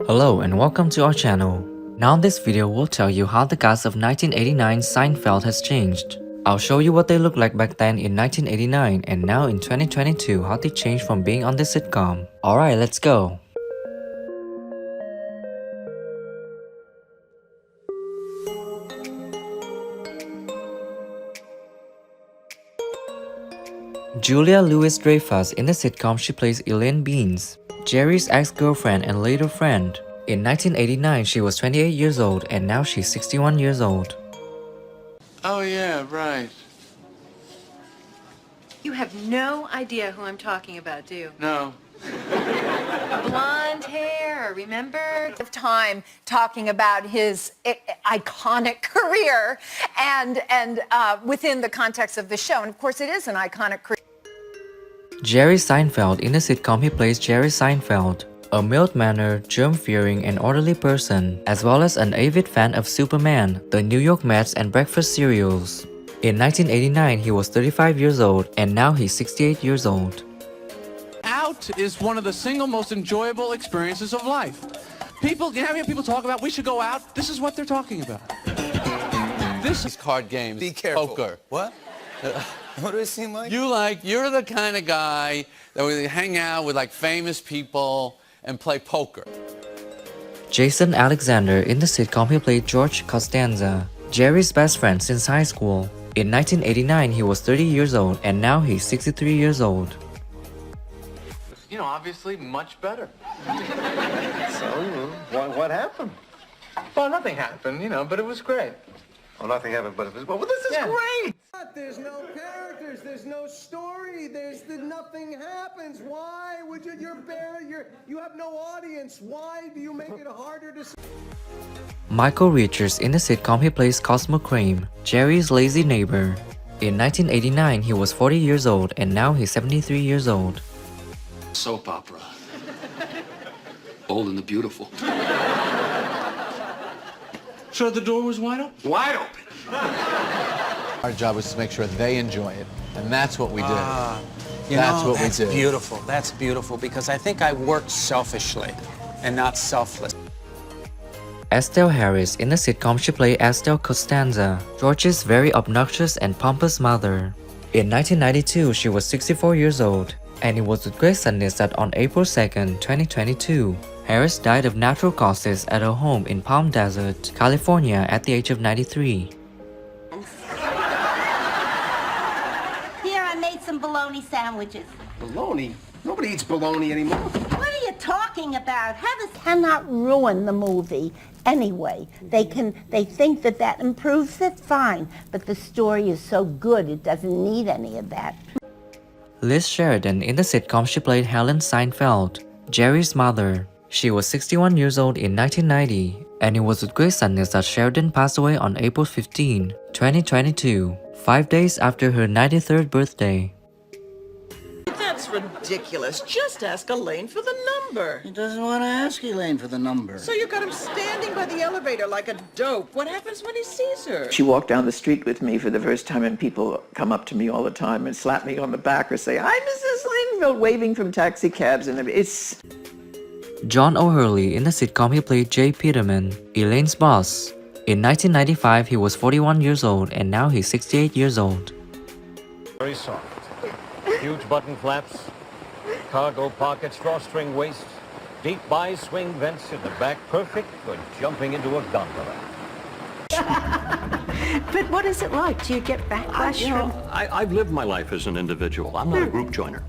Hello and welcome to our channel. Now this video will tell you how the cast of 1989's Seinfeld has changed. I'll show you what they looked like back then in 1989 and now in 2022 how they changed from being on the sitcom. Alright, let's go. Julia Louis-Dreyfus in the sitcom she plays Elaine Beans, Jerry's ex-girlfriend and later friend. In 1989 she was 28 years old and now she's 61 years old. Oh, yeah, right. You have no idea who I'm talking about, do you? No. Blonde hair, remember? Of time talking about his iconic career and within the context of the show. And of course it is an iconic career. Jerry Seinfeld in the sitcom he plays Jerry Seinfeld, a mild-mannered, germ-fearing and orderly person, as well as an avid fan of Superman, the New York Mets and breakfast cereals. In 1989 he was 35 years old and now he's 68 years old. Out is one of the single most enjoyable experiences of life. People, you know, people talk about we should go out. This is what they're talking about. This is card games. Be careful. Poker. What? What do it seem like? You're the kind of guy that would hang out with like famous people and play poker. Jason Alexander in the sitcom he played George Costanza, Jerry's best friend since high school. In 1989 he was 30 years old and now he's 63 years old. You know, obviously much better. So, what happened? Well, nothing happened, you know, but it was great. Well, nothing happened, but it was, well, this is Yeah. great! There's no characters, there's no story, nothing happens. Why would you have no audience. Why do you make it harder to... Michael Richards in the sitcom he plays Cosmo Kramer, Jerry's lazy neighbor. In 1989 he was 40 years old and now he's 73 years old. Soap opera. Bold and the Beautiful. So the door was wide open? Wide open. Our job is to make sure they enjoy it, and that's what we do. That's beautiful. That's beautiful because I think I worked selfishly and not selfless. Estelle Harris in the sitcom she played Estelle Costanza, George's very obnoxious and pompous mother. In 1992 she was 64 years old, and it was with great sadness that on April 2nd, 2022, Harris died of natural causes at her home in Palm Desert, California at the age of 93. Here, I made some bologna sandwiches. Bologna? Nobody eats bologna anymore. What are you talking about? Heavens cannot ruin the movie anyway. They think that improves it, fine. But the story is so good, it doesn't need any of that. Liz Sheridan in the sitcom she played Helen Seinfeld, Jerry's mother. She was 61 years old in 1990, and it was with great sadness that Sheridan passed away on April 15, 2022, 5 days after her 93rd birthday. That's ridiculous. Just ask Elaine for the number. He doesn't want to ask Elaine for the number. So you got him standing by the elevator like a dope. What happens when he sees her? She walked down the street with me for the first time and people come up to me all the time and slap me on the back or say, "Hi, Mrs. Linville," waving from taxi cabs and it's... John O'Hurley in the sitcom he played Jay Peterman, Elaine's boss. In 1995 he was 41 years old and now he's 68 years old. Very soft. Huge button flaps, cargo pockets, drawstring waist, deep bi-swing vents in the back, perfect for jumping into a gondola. But what is it like? Do you get backlash from... I've lived my life as an individual. I'm not a group joiner.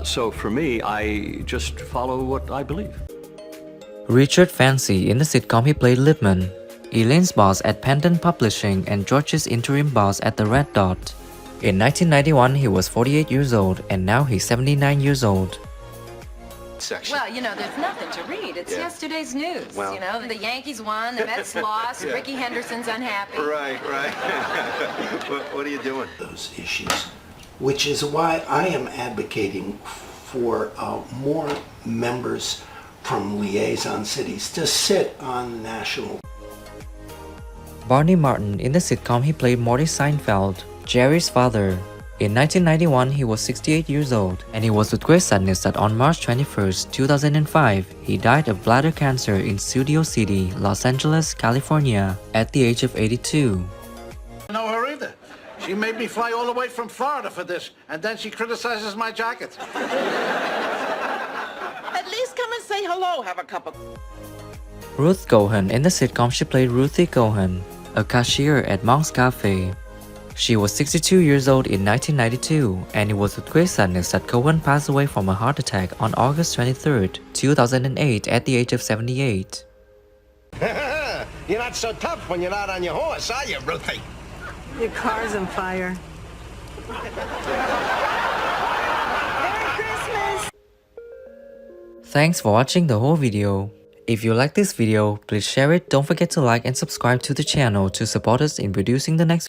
So for me, I just follow what I believe. Richard Fancy in the sitcom he played Lipman, Elaine's boss at Pendant Publishing and George's interim boss at the Red Dot. In 1991 he was 48 years old and now he's 79 years old. Section. Well, you know, there's nothing to read. It's yesterday's news. Well. You know, the Yankees won, the Mets lost, Ricky Henderson's unhappy. Right. What are you doing? Those issues, which is why I am advocating for more members from liaison cities to sit on national. Barney Martin in the sitcom he played Morty Seinfeld, Jerry's father. In 1991, he was 68 years old, and it was with great sadness that on March 21st, 2005, he died of bladder cancer in Studio City, Los Angeles, California, at the age of 82. I don't know her either. She made me fly all the way from Florida for this, and then she criticizes my jacket. At least come and say hello, have a cup of... Ruth Cohen. In the sitcom, she played Ruthie Cohen, a cashier at Monk's Cafe. She was 62 years old in 1992, and it was with great sadness that Cohen passed away from a heart attack on August 23, 2008 at the age of 78. You're not so tough when you're not on your horse, are you, Ruthie? Your car's on fire. Merry Christmas! Thanks for watching the whole video. If you like this video, please share it, don't forget to like and subscribe to the channel to support us in producing the next